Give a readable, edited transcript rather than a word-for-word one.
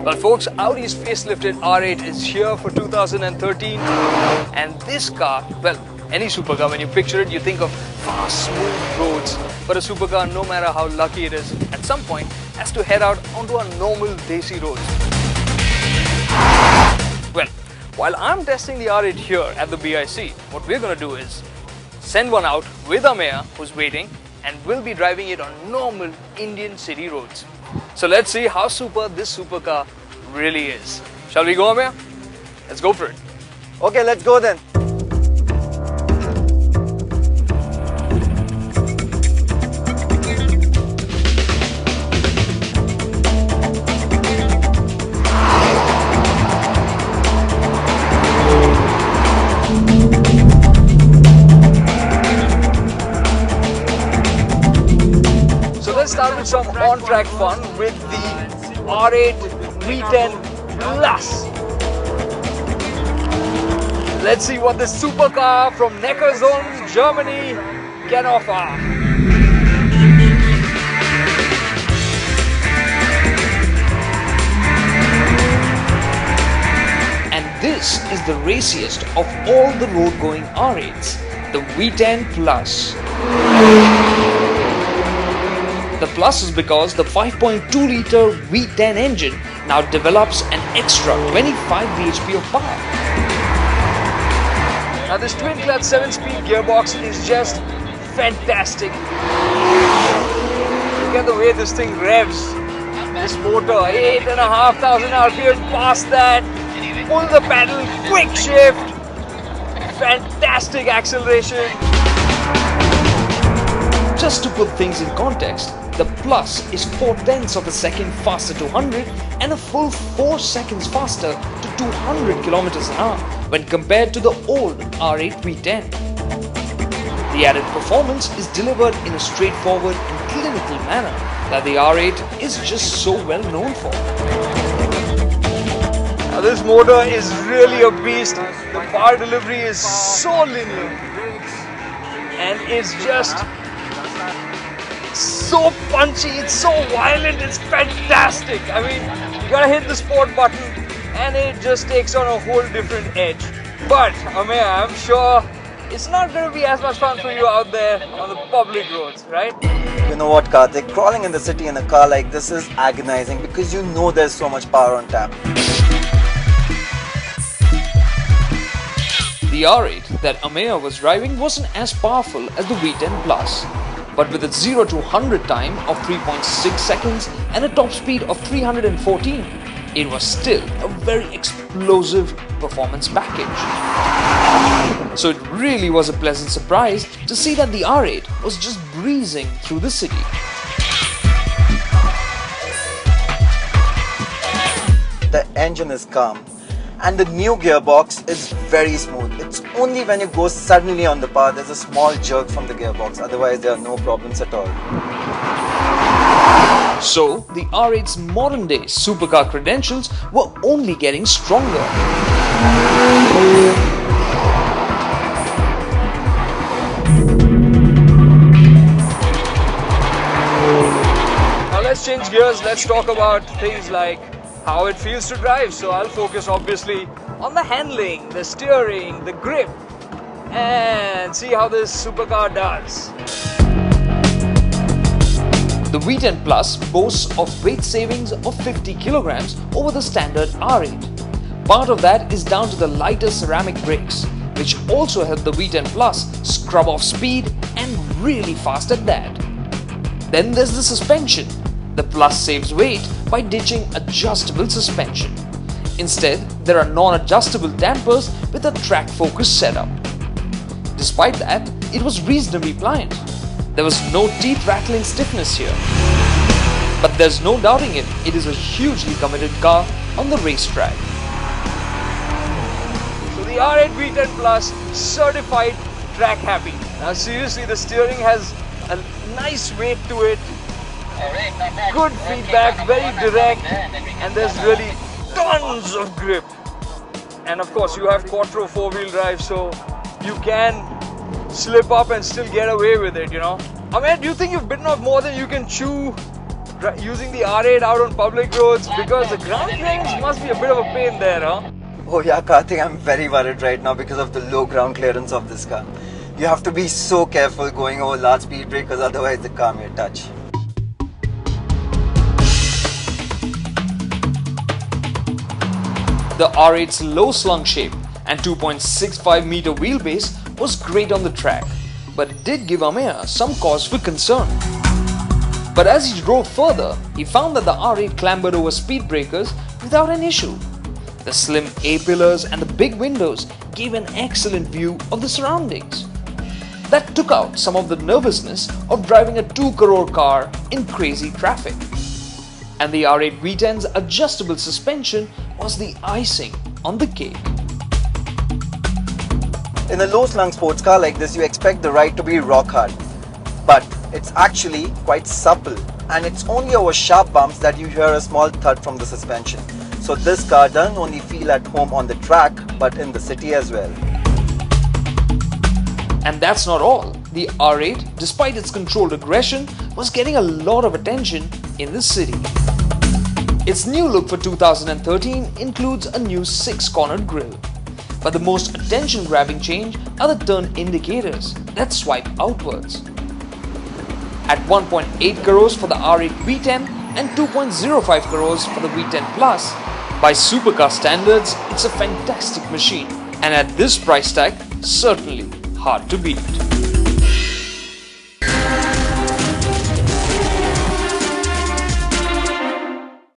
Well folks, Audi's facelifted R8 is here for 2013 and this car, well, any supercar, when you picture it, you think of fast, smooth roads. But a supercar, no matter how lucky it is, at some point has to head out onto a normal desi road. Well, while I'm testing the R8 here at the BIC, what we're going to do is send one out with AMEYA, who's waiting, and we'll be driving it on normal Indian city roads. So let's see how super this supercar really is. Shall we go, AMEYA? Let's go for it. Okay, let's go then. Let's start with some on-track fun with the R8 V10 Plus. Let's see what this supercar from Neckarsulm, Germany can offer. And this is the raciest of all the road-going R8s, the V10 Plus. The plus is because the 5.2-litre V10 engine now develops an extra 25 bhp of power. Now this twin-clutch 7-speed gearbox is just fantastic. Look at the way this thing revs. This motor, 8,500 RPM past that. Pull the pedal, quick shift. Fantastic acceleration. Just to put things in context, the Plus is 4/10ths of a second faster to 100 and a full 4 seconds faster to 200 km an hour when compared to the old R8 V10. The added performance is delivered in a straightforward and clinical manner that the R8 is just so well known for. Now this motor is really a beast. The power delivery is so linear and it's just so punchy, it's so violent, it's fantastic. I mean, you gotta hit the sport button and it just takes on a whole different edge. But AMEYA, I'm sure it's not gonna be as much fun for you out there on the public roads, right? You know what, Karthik? Crawling in the city in a car like this is agonizing because you know there's so much power on tap. The R8 that AMEYA was driving wasn't as powerful as the V10 Plus. But with its 0 to 100 time of 3.6 seconds and a top speed of 314, it was still a very explosive performance package. So it really was a pleasant surprise to see that the R8 was just breezing through the city. The engine is calm and the new gearbox is very smooth. It's only when you go suddenly on the power there's a small jerk from the gearbox, otherwise there are no problems at all. So the R8's modern day supercar credentials were only getting stronger. Now let's change gears, let's talk about things like how it feels to drive. So I'll focus obviously on the handling, the steering, the grip, and see how this supercar does. The V10 Plus boasts of weight savings of 50 kilograms over the standard R8. Part of that is down to the lighter ceramic brakes, which also help the V10 Plus scrub off speed and really fast at that. Then there's the suspension. The Plus saves weight by ditching adjustable suspension. Instead, there are non-adjustable dampers with a track-focused setup. Despite that, it was reasonably pliant. There was no teeth-rattling stiffness here. But there's no doubting it, it is a hugely committed car on the racetrack. So the R8 V10 Plus, certified track happy. Now seriously, the steering has a nice weight to it. Good feedback, very direct, and there's really tons of grip. And of course you have quattro 4-wheel drive, so you can slip up and still get away with it, you know. AMEYA, do you think you've bitten off more than you can chew using the R8 out on public roads because the ground clearance must be a bit of a pain there, huh? Oh yeah, Karthik, I'm very worried right now because of the low ground clearance of this car. You have to be so careful going over large speed breakers, otherwise the car may touch. The R8's low slung shape and 2.65 meter wheelbase was great on the track, but it did give AMEYA some cause for concern. But as he drove further, he found that the R8 clambered over speed breakers without an issue. The slim A-pillars and the big windows gave an excellent view of the surroundings. That took out some of the nervousness of driving a 2 crore car in crazy traffic. And the R8 V10's adjustable suspension was the icing on the cake. In a low-slung sports car like this, you expect the ride to be rock hard. But it's actually quite supple, and it's only over sharp bumps that you hear a small thud from the suspension. So this car doesn't only feel at home on the track, but in the city as well. And that's not all. The R8, despite its controlled aggression, was getting a lot of attention in the city. Its new look for 2013 includes a new 6-cornered grille. But the most attention-grabbing change are the turn indicators that swipe outwards. At 1.8 crores for the R8 V10 and 2.05 crores for the V10 Plus, by supercar standards, it's a fantastic machine, and at this price tag, certainly hard to beat.